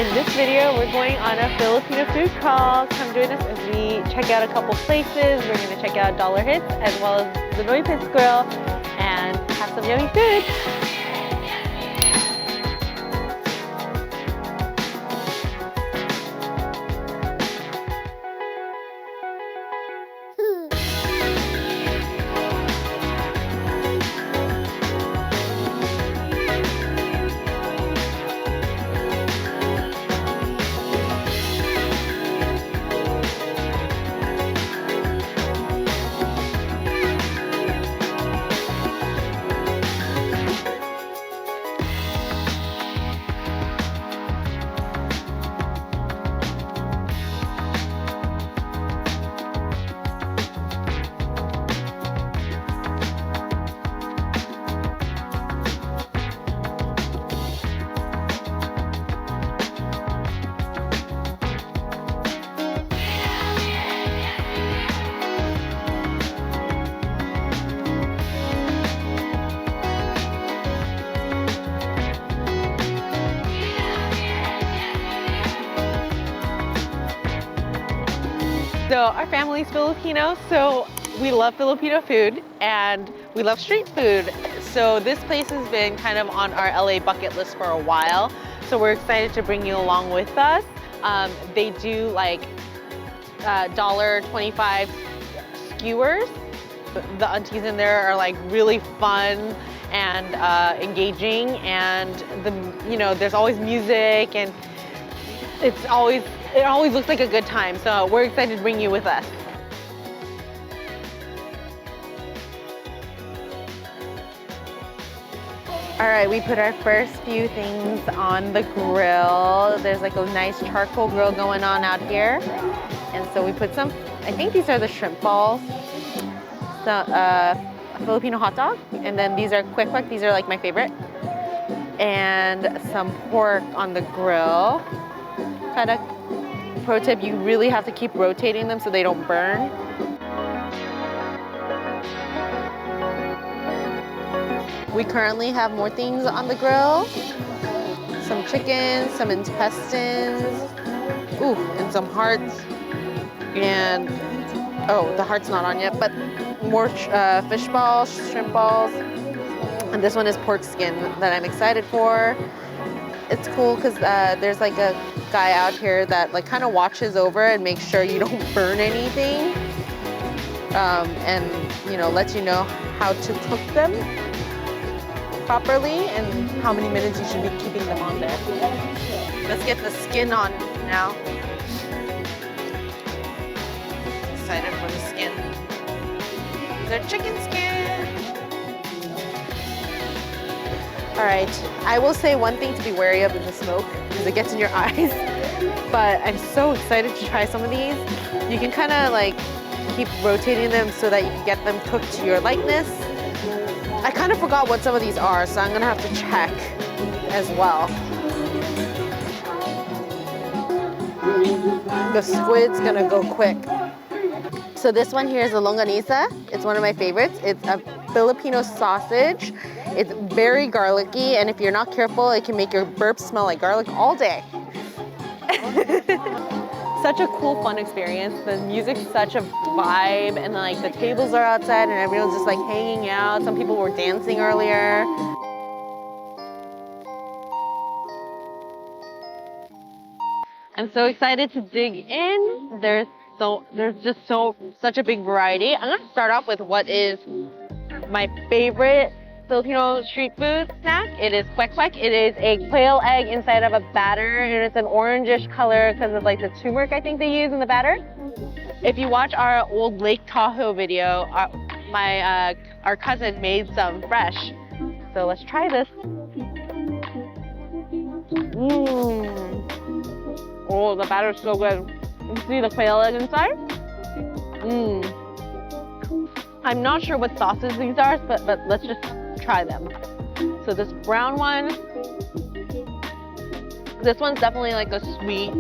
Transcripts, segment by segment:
In this video, we're going on a Filipino food crawl. Come join us as we check out a couple places. We're going to check out Dollar Hits as well as the Noypitz Grill and have some yummy food. So our family's Filipino, so we love Filipino food and we love street food. So this place has been kind of on our LA bucket list for a while. So we're excited to bring you along with us. They do like $1.25 skewers. The aunties in there are like really fun and engaging, and there's always music, and it always looks like a good time. So we're excited to bring you with us. All right, we put our first few things on the grill. There's like a nice charcoal grill going on out here. And so we put some, I think these are the shrimp balls, a Filipino hot dog. And then these are quick, these are like my favorite. And some pork on the grill. Kind of pro tip, you really have to keep rotating them so they don't burn. We currently have more things on the grill. Some chicken, some intestines, ooh, and some hearts. And, oh, the heart's not on yet, but more fish balls, shrimp balls. And this one is pork skin that I'm excited for. It's cool because there's like a guy out here that like kind of watches over and makes sure you don't burn anything. And lets you know how to cook them properly and how many minutes you should be keeping them on there. Let's get the skin on now. Excited for the skin. These are chicken skin. All right, I will say one thing to be wary of is the smoke because it gets in your eyes. But I'm so excited to try some of these. You can kind of like keep rotating them so that you can get them cooked to your likeness. I kind of forgot what some of these are, so I'm gonna have to check as well. The squid's gonna go quick. So this one here is the longanisa. It's one of my favorites. It's a Filipino sausage. It's very garlicky, and if you're not careful, it can make your burps smell like garlic all day. Such a cool, fun experience. The music's such a vibe, and like the tables are outside and everyone's just like hanging out. Some people were dancing earlier. I'm so excited to dig in. There's just such a big variety. I'm gonna start off with what is my favorite Filipino street food snack. It is kwek kwek. It is a quail egg inside of a batter, and it's an orangish color because of like the turmeric I think they use in the batter. If you watch our old Lake Tahoe video, our cousin made some fresh. So let's try this. Oh, the batter's so good. You see the quail egg inside? I'm not sure what sauces these are, but let's just try them. So this brown one, this one's definitely like a sweet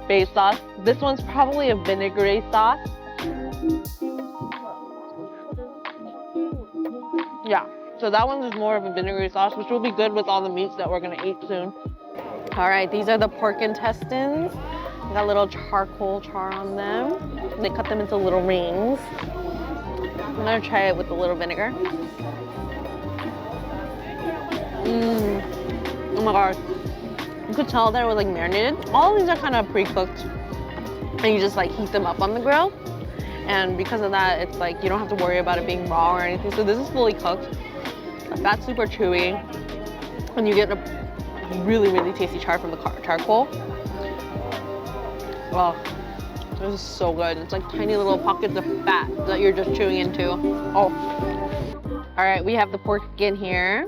base sauce. This one's probably a vinegary sauce. Yeah, so that one is more of a vinegary sauce, which will be good with all the meats that we're gonna eat soon. All right, these are the pork intestines. Got a little charcoal char on them. They cut them into little rings. I'm gonna try it with a little vinegar. Oh my god. You could tell that it was like marinated. All of these are kind of pre-cooked. And you just like heat them up on the grill. And because of that, it's like you don't have to worry about it being raw or anything. So this is fully cooked. That's super chewy. And you get a really, really tasty char from the charcoal. Oh, this is so good. It's like tiny little pockets of fat that you're just chewing into. Oh. All right, we have the pork skin here.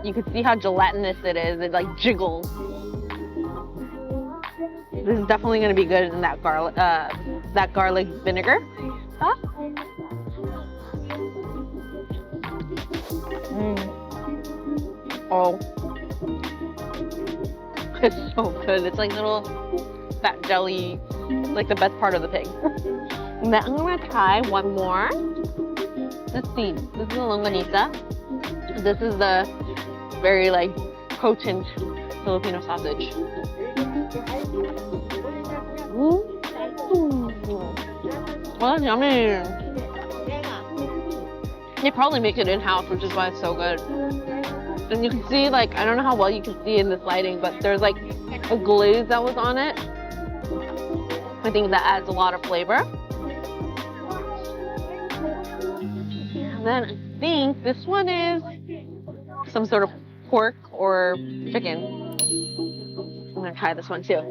You can see how gelatinous it is. It like jiggles. This is definitely gonna be good in that garlic vinegar. Huh? Oh, it's so good. It's like little fat jelly, like the best part of the pig. Now I'm gonna try one more. Let's see. This is the longanisa. This is the very like potent Filipino sausage. Oh, that's yummy. They probably make it in-house, which is why it's so good. And you can see, like, I don't know how well you can see in this lighting, but there's like a glaze that was on it. I think that adds a lot of flavor. And then I think this one is some sort of pork or chicken. I'm gonna try this one too.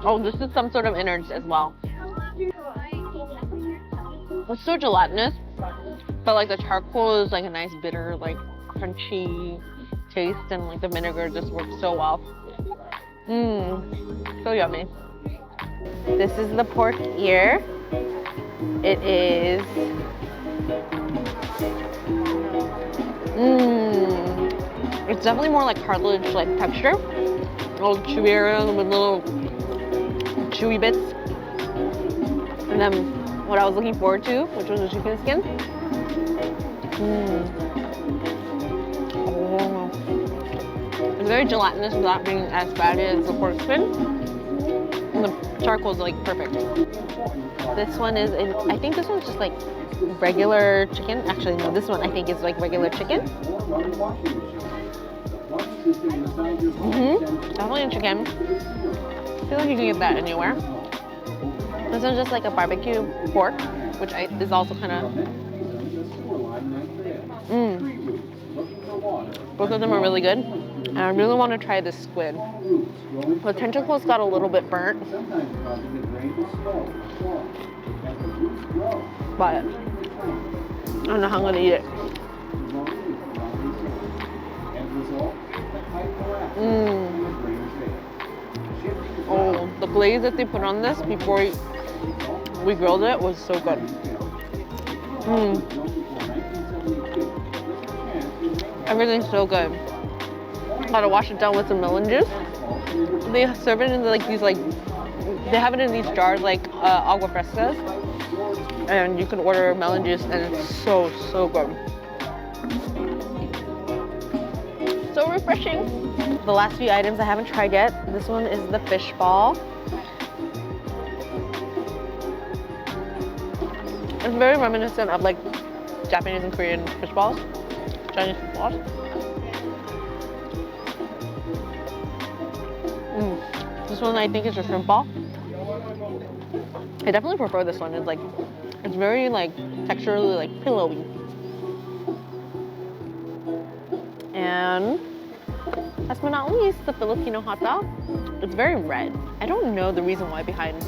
Oh, this is some sort of innards as well. It's so gelatinous, but like the charcoal is like a nice bitter, like crunchy taste, and like the vinegar just works so well. So yummy. This is the pork ear. It is it's definitely more like cartilage like texture. A little chewier with little chewy bits. And then what I was looking forward to, which was the chicken skin. Oh. It's very gelatinous without being as fatty as the pork skin. And the charcoal is like perfect. This one is, I think this one's just like regular chicken. Actually, no, this one I think is like regular chicken. Definitely a chicken. I feel like you can get that anywhere. This one's just like a barbecue pork, which is also kind of. Both of them are really good. And I really want to try this squid. The tentacles got a little bit burnt. But I don't know how I'm going to eat it. Oh, the glaze that they put on this before we grilled it was so good. Everything's so good. Gotta wash it down with some melon juice. They serve it in like these they have it in these jars like agua frescas, and you can order melon juice, and it's so good. So refreshing. The last few items I haven't tried yet. This one is the fish ball. It's very reminiscent of like Japanese and Korean fish balls, Chinese fish balls. This one I think is a shrimp ball. I definitely prefer this one. It's very like texturally like pillowy. And last but not least, the Filipino hot dog. It's very red. I don't know the reason why behind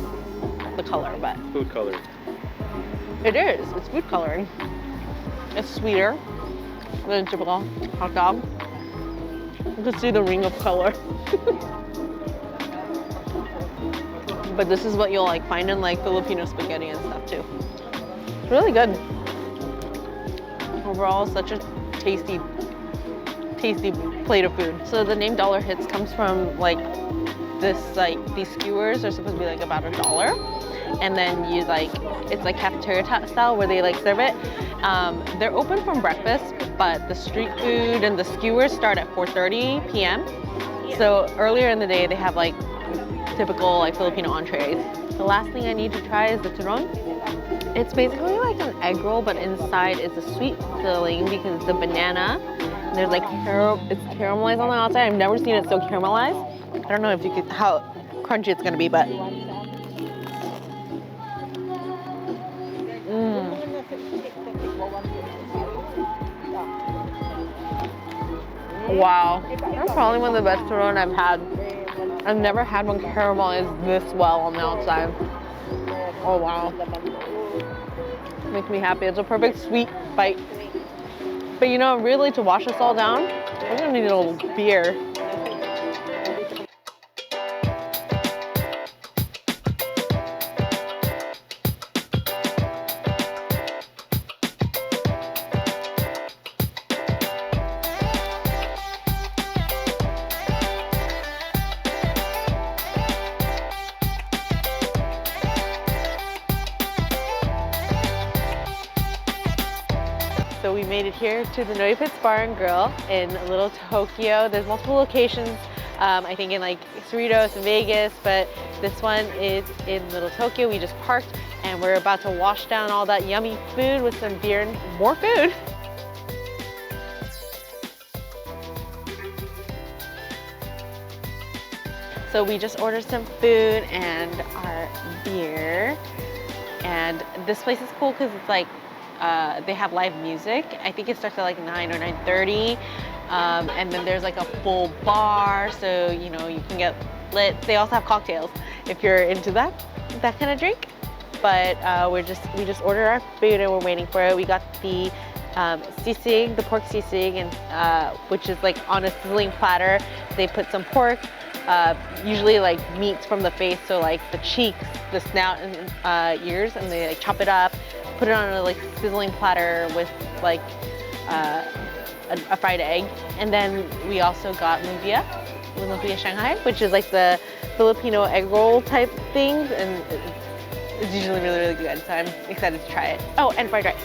the color, but food color. It is. It's food coloring. It's sweeter than a typical hot dog. You can see the ring of color. But this is what you'll like find in like Filipino spaghetti and stuff too. It's really good. Overall, such a tasty plate of food. So the name Dollar Hits comes from like these skewers are supposed to be like about $1. And then you like, it's like cafeteria style where they like serve it. They're open from breakfast, but the street food and the skewers start at 4:30 p.m. So earlier in the day, they have like typical like Filipino entrees. The last thing I need to try is the turon. It's basically like an egg roll, but inside is a sweet filling because the banana, and there's like it's caramelized on the outside. I've never seen it so caramelized. I don't know if you could, how crunchy it's gonna be, but wow, that's probably one of the best turon I've had. I've never had one caramelized this well on the outside. Oh wow. Makes me happy. It's a perfect sweet bite. But you know, really to wash this all down, we're gonna need a little beer. So we made it here to the Noypitz Bar Grill in Little Tokyo. There's multiple locations, I think in like Cerritos and Vegas, but this one is in Little Tokyo. We just parked and we're about to wash down all that yummy food with some beer and more food. So we just ordered some food and our beer. And this place is cool because it's like, they have live music. I think it starts at like 9 or 9:30. And then there's like a full bar, so you know, you can get lit. They also have cocktails if you're into that kind of drink. But we just ordered our food and we're waiting for it. We got the sisig, the pork sisig, and which is like on a sizzling platter. They put some pork, usually like meats from the face, so like the cheeks, the snout, and ears, and they like chop it up, put it on a like sizzling platter with like a fried egg. And then we also got lumpia Shanghai, which is like the Filipino egg roll type things, and it's usually really, really good, so I'm excited to try it. Oh, and fried rice.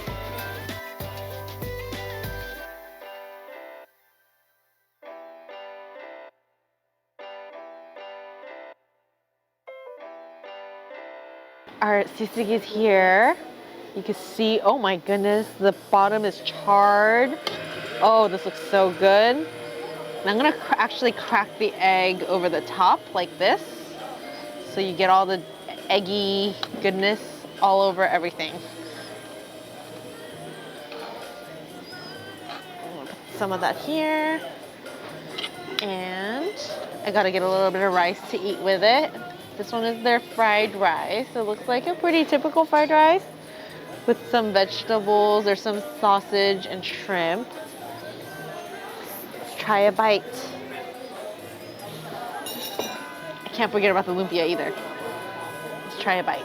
Our sisig is here. You can see, oh my goodness, the bottom is charred. Oh, this looks so good. And I'm gonna actually crack the egg over the top like this, so you get all the eggy goodness all over everything. Put some of that here. And I gotta get a little bit of rice to eat with it. This one is their fried rice. It looks like a pretty typical fried rice with some vegetables. There's some sausage and shrimp. Let's try a bite. I can't forget about the lumpia either. Let's try a bite.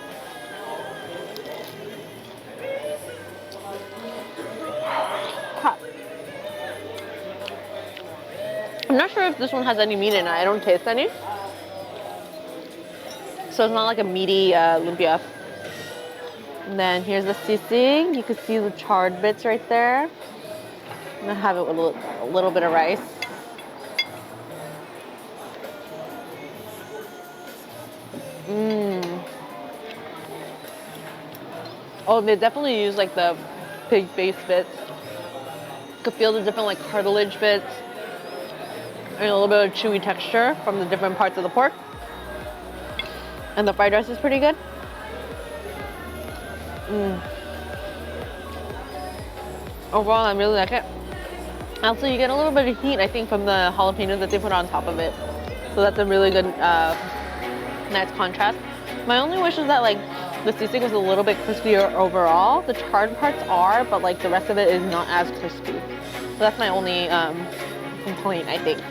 I'm not sure if this one has any meat in it. I don't taste any. So it's not like a meaty lumpia. And then here's the sisig. You can see the charred bits right there. I'm gonna have it with a little bit of rice. Oh, they definitely use like the pig-based bits. You could feel the different like cartilage bits and a little bit of chewy texture from the different parts of the pork. And the fried rice is pretty good. Overall, I really like it. Also, you get a little bit of heat, I think, from the jalapeno that they put on top of it. So that's a really good, nice contrast. My only wish is that like the sisig was a little bit crispier overall. The charred parts are, but like the rest of it is not as crispy. So that's my only complaint, I think.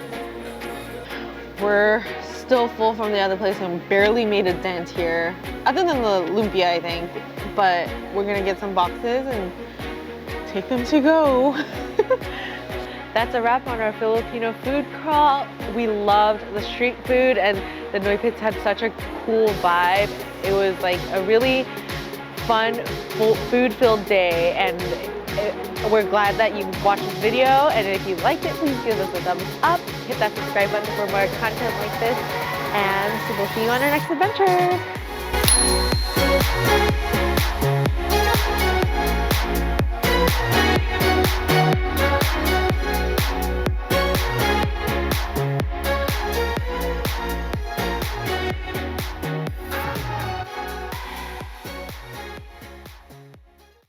We're still full from the other place and barely made a dent here, other than the lumpia, I think. But we're gonna get some boxes and take them to go. That's a wrap on our Filipino food crawl. We loved the street food, and the Noypitz had such a cool vibe. It was like a really fun, food-filled day, and we're glad that you watched this video. And if you liked it, please give us a thumbs up. Hit that subscribe button for more content like this, and we'll see you on our next adventure.